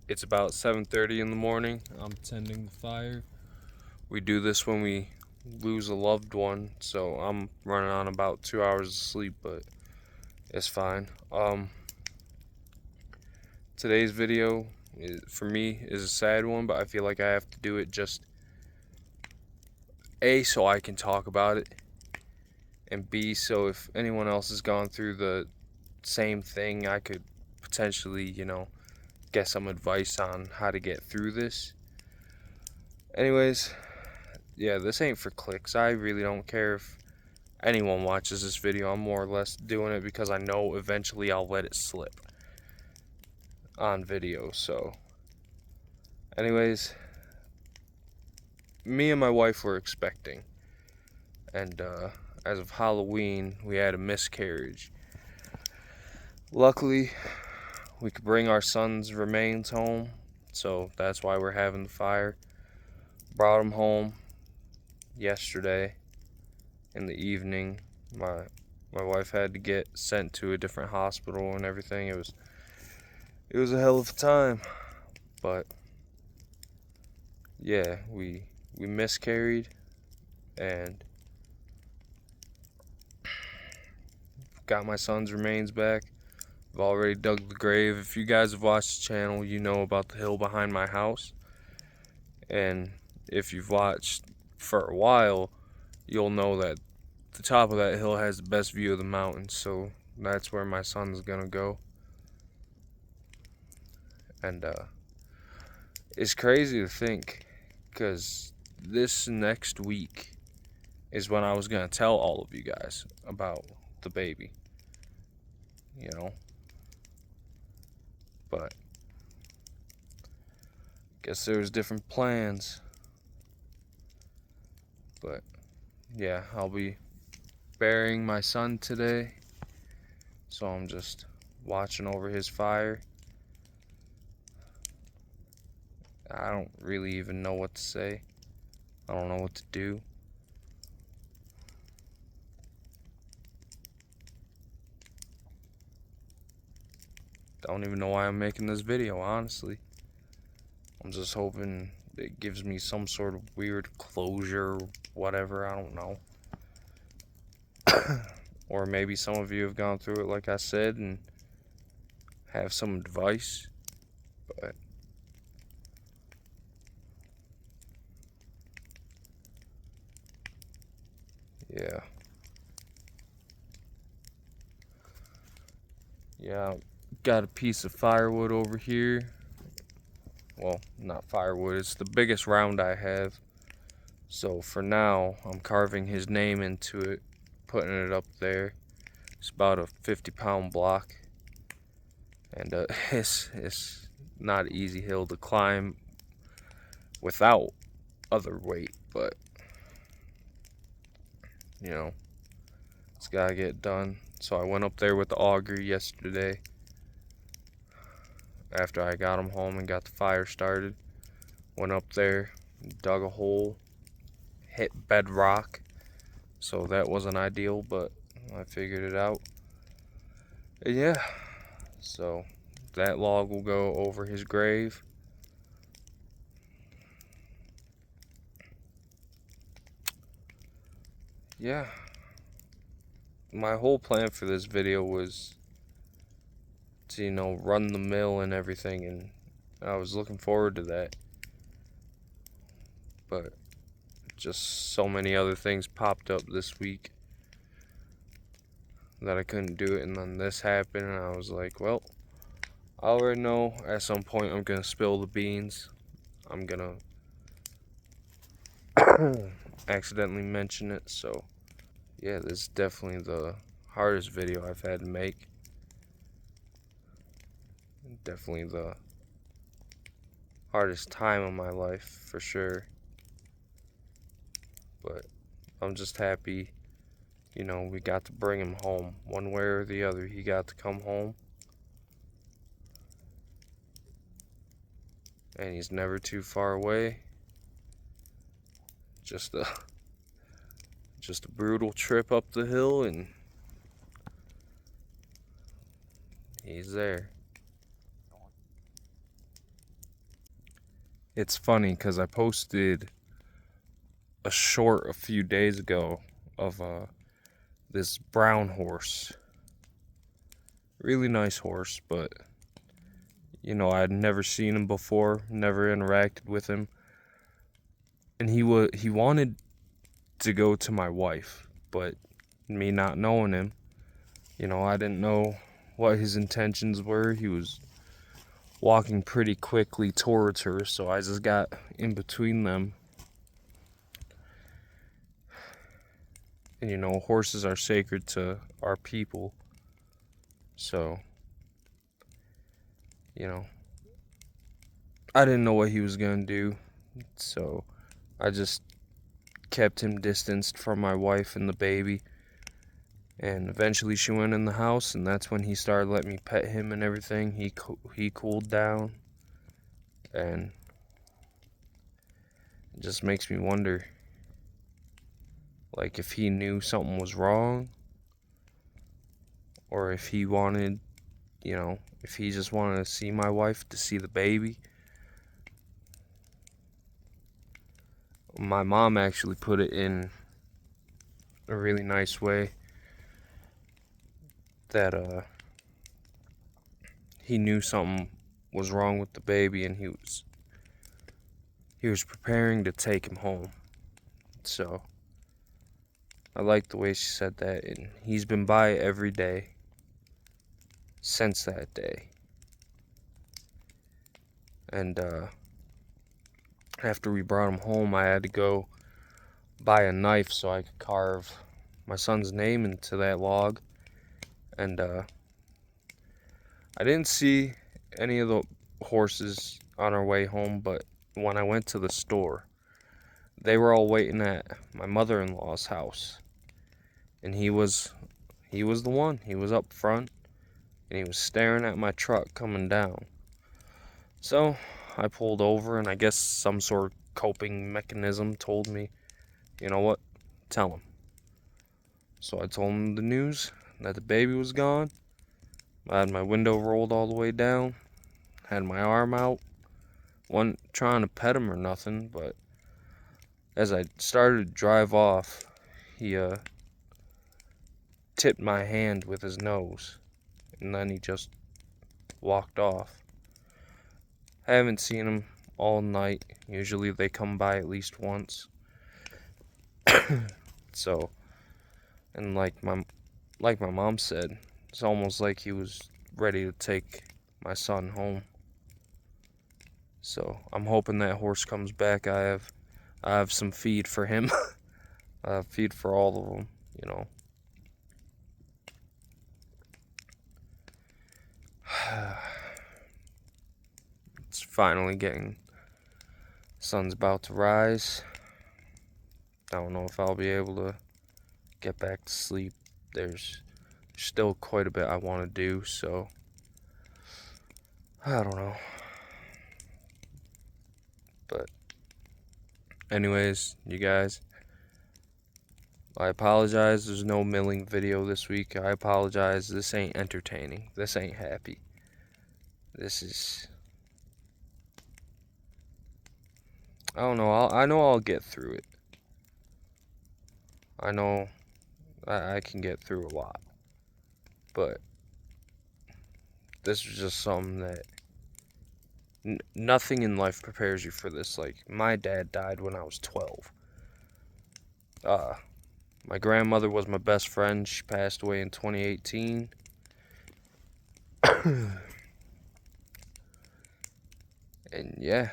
It's about 7:30 in the morning. I'm tending the fire. We do this when we lose a loved one, so I'm running on about 2 hours of sleep, but it's fine. Today's video for me is a sad one, but I feel like I have to do it just A, so I can talk about it, and B, so if anyone else has gone through the same thing, I could potentially, get some advice on how to get through this. Anyways, yeah, this ain't for clicks. I really don't care if anyone watches this video. I'm more or less doing it because I know eventually I'll let it slip on video. So, anyways, me and my wife were expecting, and as of Halloween, we had a miscarriage. Luckily, we could bring our son's remains home, so that's why we're having the fire. Brought him home yesterday in the evening. My wife had to get sent to a different hospital and everything. It was a hell of a time, but yeah, we miscarried and got my son's remains back. I've already dug the grave. If you guys have watched the channel, you know about the hill behind my house. And if you've watched for a while, you'll know that the top of that hill has the best view of the mountains, so that's where my son's gonna go. And it's crazy to think, because this next week is when I was gonna tell all of you guys about the baby, but guess there was different plans. But yeah, I'll be burying my son today, so I'm just watching over his fire. I don't really even know what to say. I don't know what to do. Don't even know why I'm making this video, honestly. I'm just hoping it gives me some sort of weird closure, whatever, I don't know. Or maybe some of you have gone through it like I said and have some advice. But yeah. Yeah, got a piece of firewood over here. Well, not firewood, it's the biggest round I have. So for now, I'm carving his name into it, putting it up there. It's about a 50-pound block. And it's not an easy hill to climb without other weight, but it's gotta get done. So I went up there with the auger yesterday after I got him home and got the fire started. Went up there, dug a hole, hit bedrock, so that wasn't ideal, but I figured it out. Yeah, so that log will go over his grave. Yeah, my whole plan for this video was to, run the mill and everything, and I was looking forward to that. But just so many other things popped up this week that I couldn't do it, and then this happened, and I was like, well, I already know at some point I'm gonna spill the beans. I'm gonna accidentally mention it, so yeah, this is definitely the hardest video I've had to make. Definitely the hardest time of my life, for sure. But I'm just happy, we got to bring him home. One way or the other, he got to come home. And he's never too far away. Just a brutal trip up the hill, and he's there. it's funny because I posted a short a few days ago of this brown horse. Really nice horse, but you know, I'd never seen him before, never interacted with him. And he wanted to go to my wife, but me not knowing him, you know, I didn't know what his intentions were. He was walking pretty quickly towards her, so I just got in between them. And you know, horses are sacred to our people. So, you know, I didn't know what he was gonna do. So, I just kept him distanced from my wife and the baby. And eventually she went in the house, and that's when he started letting me pet him and everything. He cooled down, and it just makes me wonder, like, if he knew something was wrong, or if he wanted, you know, if he just wanted to see my wife, to see the baby. My mom actually put it in a really nice way that he knew something was wrong with the baby, and he was preparing to take him home. So I like the way she said that, and he's been by every day since that day. And after we brought him home, I had to go buy a knife so I could carve my son's name into that log. And I didn't see any of the horses on our way home, but when I went to the store, they were all waiting at my mother-in-law's house. And he was the one. He was up front, and he was staring at my truck coming down. So I pulled over, and I guess some sort of coping mechanism told me, you know what, tell him. So I told him the news, that the baby was gone. I had my window rolled all the way down, had my arm out, wasn't trying to pet him or nothing, but as I started to drive off, he tipped my hand with his nose, and then he just walked off. I haven't seen him all night. Usually they come by at least once. So, and like my mom said, it's almost like he was ready to take my son home. So I'm hoping that horse comes back. I have some feed for him. I have feed for all of them, you know. It's finally getting, sun's about to rise. I don't know if I'll be able to get back to sleep. There's still quite a bit I want to do, so I don't know. But anyways, you guys, I apologize. There's no milling video this week. I apologize. This ain't entertaining. This ain't happy. This is, I don't know. I know I'll get through it. I know I can get through a lot. But this is just something that nothing in life prepares you for this. Like, my dad died when I was 12. My grandmother was my best friend. She passed away in 2018. And yeah,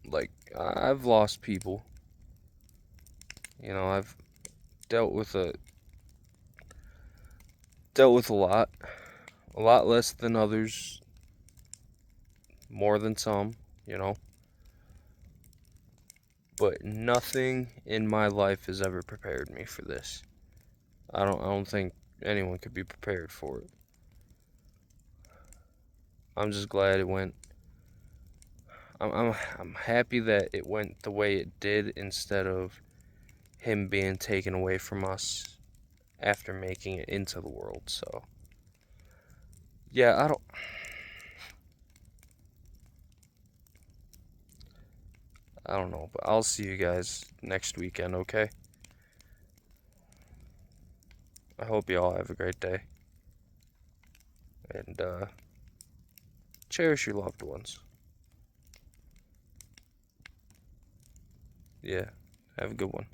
like, I've lost people. You know, I've dealt with a lot less than others, more than some, you know. But nothing in my life has ever prepared me for this. I don't think anyone could be prepared for it. I'm just glad it went. I'm happy that it went the way it did, instead of him being taken away from us after making it into the world. So yeah, I don't know, but I'll see you guys next weekend, okay? I hope you all have a great day. And, cherish your loved ones. Yeah, have a good one.